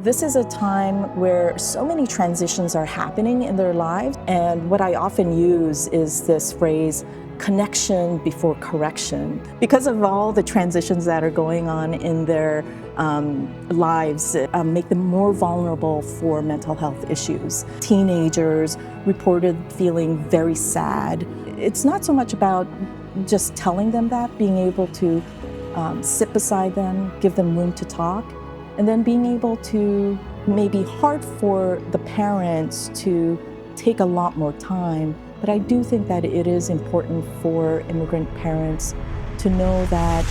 This is a time where so many transitions are happening in their lives, and what I often use is this phrase, connection before correction. Because of all the transitions that are going on in their lives, make them more vulnerable for mental health issues. Teenagers reported feeling very sad. It's not so much about just telling them that, being able to sit beside them, give them room to talk, and then being able to, maybe hard for the parents to take a lot more time, but I do think that it is important for immigrant parents to know that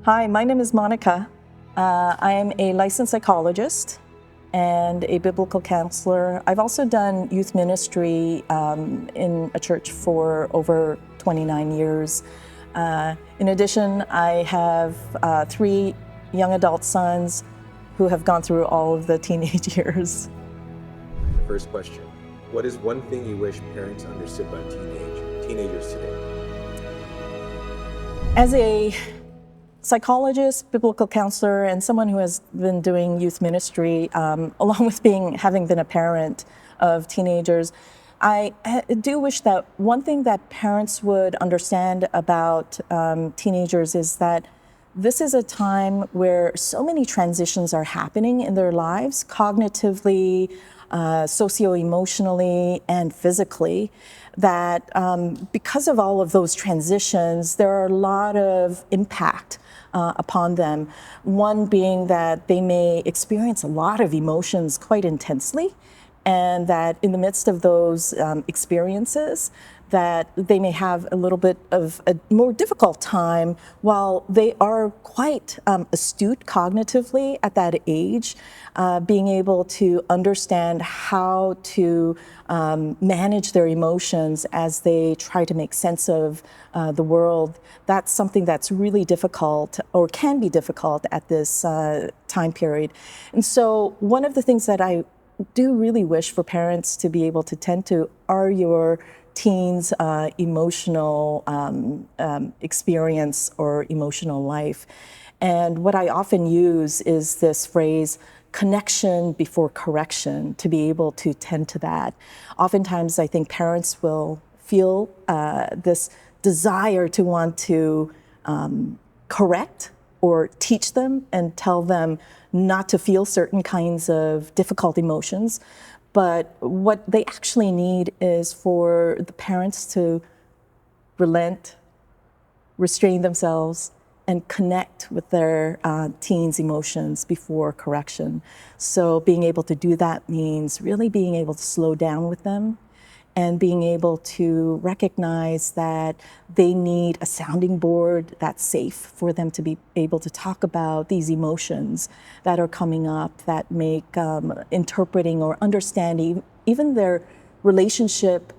Hi, my name is Monica. I am a licensed psychologist and a biblical counselor. I've also done youth ministry in a church for over 29 years. In addition, I have 3 young adult sons who have gone through all of the teenage years. First question, what is one thing you wish parents understood about teenagers today? As a psychologist, biblical counselor, and someone who has been doing youth ministry, along with having been a parent of teenagers, I do wish that one thing that parents would understand about teenagers is that this is a time where so many transitions are happening in their lives, cognitively, socio-emotionally, and physically, that because of all of those transitions, there are a lot of impact upon them. One being that they may experience a lot of emotions quite intensely, and that in the midst of those experiences, that they may have a little bit of a more difficult time while they are quite astute cognitively at that age, being able to understand how to manage their emotions as they try to make sense of the world. That's something that's really difficult, or can be difficult at this time period. And so one of the things that I do really wish for parents to be able to tend to are your teens' emotional experience or emotional life. And what I often use is this phrase, connection before correction, to be able to tend to that. Oftentimes, I think parents will feel this desire to want to correct or teach them and tell them not to feel certain kinds of difficult emotions. But what they actually need is for the parents to relent, restrain themselves, and connect with their teens' emotions before correction. So being able to do that means really being able to slow down with them and being able to recognize that they need a sounding board that's safe for them to be able to talk about these emotions that are coming up that make interpreting or understanding even their relationship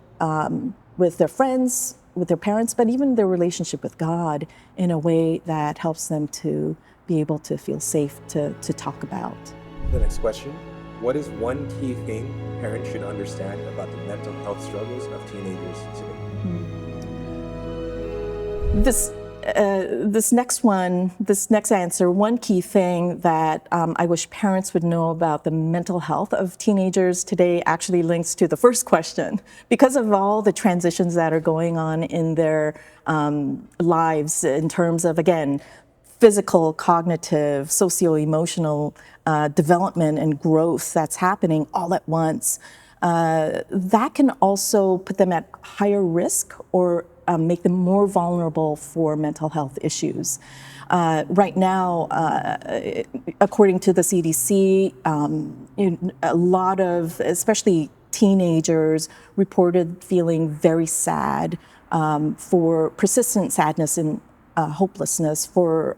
with their friends, with their parents, but even their relationship with God in a way that helps them to be able to feel safe to talk about. The next question, what is one key thing parents should understand about the mental health struggles of teenagers today? This next answer, one key thing that I wish parents would know about the mental health of teenagers today actually links to the first question. Because of all the transitions that are going on in their lives in terms of, again, physical, cognitive, socio-emotional development and growth that's happening all at once, that can also put them at higher risk or make them more vulnerable for mental health issues. Right now, according to the CDC, a lot of, especially teenagers, reported feeling very sad, for persistent sadness and hopelessness for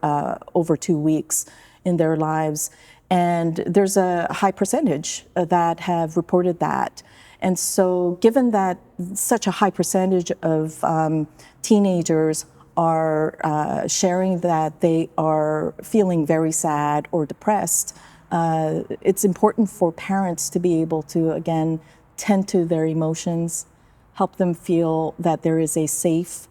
over 2 weeks in their lives. And there's a high percentage that have reported that. And so given that such a high percentage of teenagers are sharing that they are feeling very sad or depressed, it's important for parents to be able to, again, tend to their emotions, help them feel that there is a safe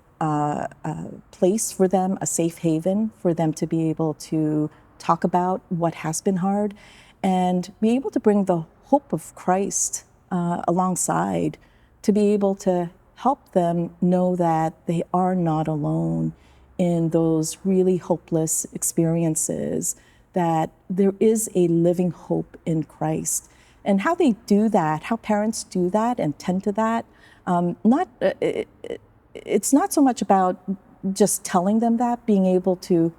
place for them, a safe haven for them to be able to talk about what has been hard and be able to bring the hope of Christ alongside to be able to help them know that they are not alone in those really hopeless experiences, that there is a living hope in Christ. And how they do that, how parents do that and tend to that, it's not so much about just telling them that, being able to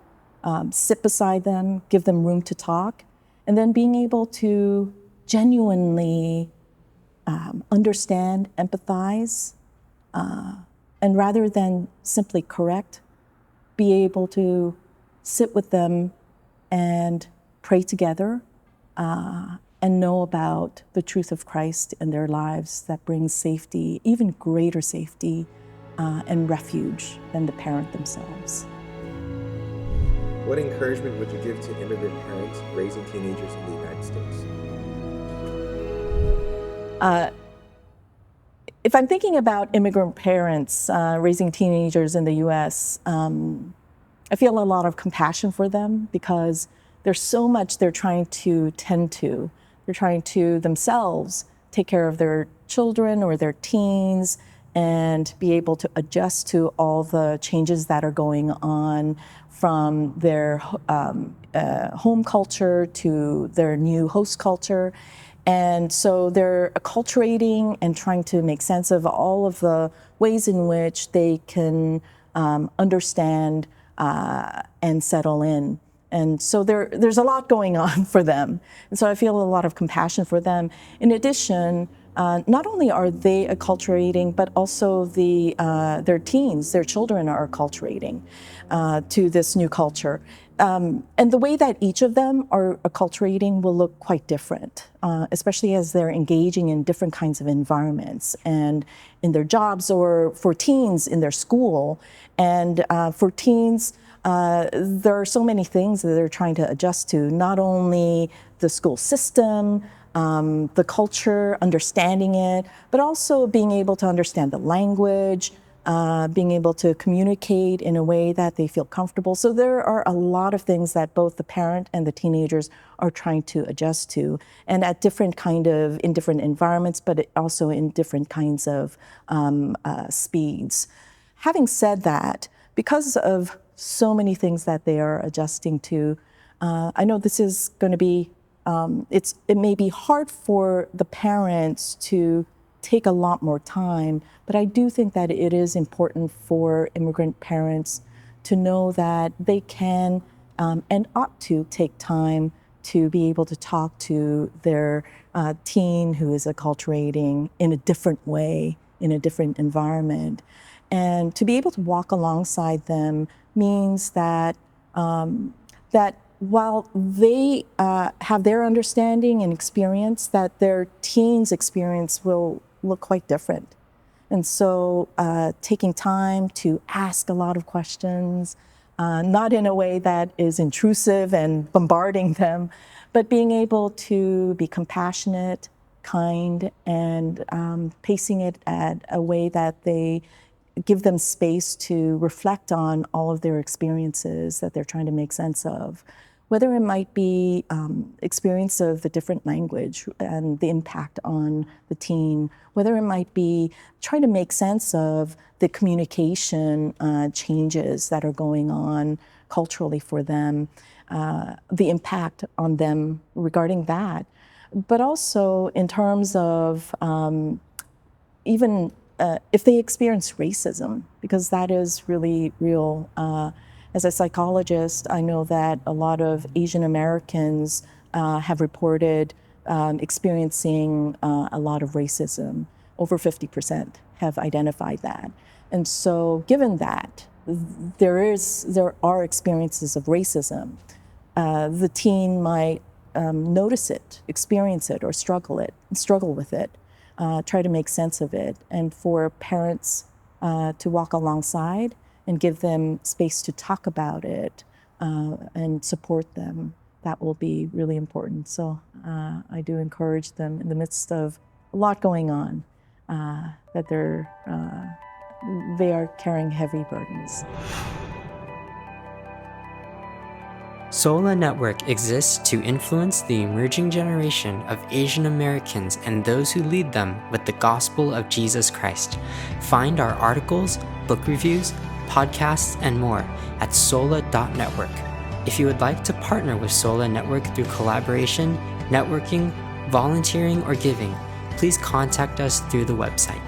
sit beside them, give them room to talk, and then being able to genuinely understand, empathize, and rather than simply correct, be able to sit with them and pray together and know about the truth of Christ in their lives that brings safety, even greater safety and refuge than the parent themselves. What encouragement would you give to immigrant parents raising teenagers in the United States? If I'm thinking about immigrant parents raising teenagers in the US, I feel a lot of compassion for them because there's so much they're trying to tend to. They're trying to themselves take care of their children or their teens and be able to adjust to all the changes that are going on from their home culture to their new host culture. And so they're acculturating and trying to make sense of all of the ways in which they can understand and settle in. And so there's a lot going on for them. And so I feel a lot of compassion for them. In addition, not only are they acculturating, but also their teens, their children are acculturating to this new culture. And the way that each of them are acculturating will look quite different, especially as they're engaging in different kinds of environments and in their jobs, or for teens in their school. And for teens, there are so many things that they're trying to adjust to, not only the school system, the culture, understanding it, but also being able to understand the language, being able to communicate in a way that they feel comfortable. So there are a lot of things that both the parent and the teenagers are trying to adjust to, and at different in different environments, but also in different kinds of speeds. Having said that, because of so many things that they are adjusting to, I know this is going to be, it may be hard for the parents to take a lot more time, but I do think that it is important for immigrant parents to know that they can and ought to take time to be able to talk to their teen who is acculturating in a different way, in a different environment. And to be able to walk alongside them means that that while they have their understanding and experience, that their teens' experience will look quite different. And so taking time to ask a lot of questions, not in a way that is intrusive and bombarding them, but being able to be compassionate, kind, and pacing it at a way that they give them space to reflect on all of their experiences that they're trying to make sense of. Whether it might be experience of the different language and the impact on the teen, whether it might be trying to make sense of the communication changes that are going on culturally for them, the impact on them regarding that, but also in terms of even if they experience racism, because that is really real. As a psychologist, I know that a lot of Asian Americans have reported experiencing a lot of racism. Over 50% have identified that. And so given that, there are experiences of racism, the teen might notice it, experience it, or struggle with it, try to make sense of it, and for parents to walk alongside and give them space to talk about it and support them, that will be really important. So I do encourage them in the midst of a lot going on, that they are carrying heavy burdens. Sola Network exists to influence the emerging generation of Asian Americans and those who lead them with the gospel of Jesus Christ. Find our articles, book reviews, podcasts, and more at sola.network. If you would like to partner with Sola Network through collaboration, networking, volunteering, or giving, please contact us through the website.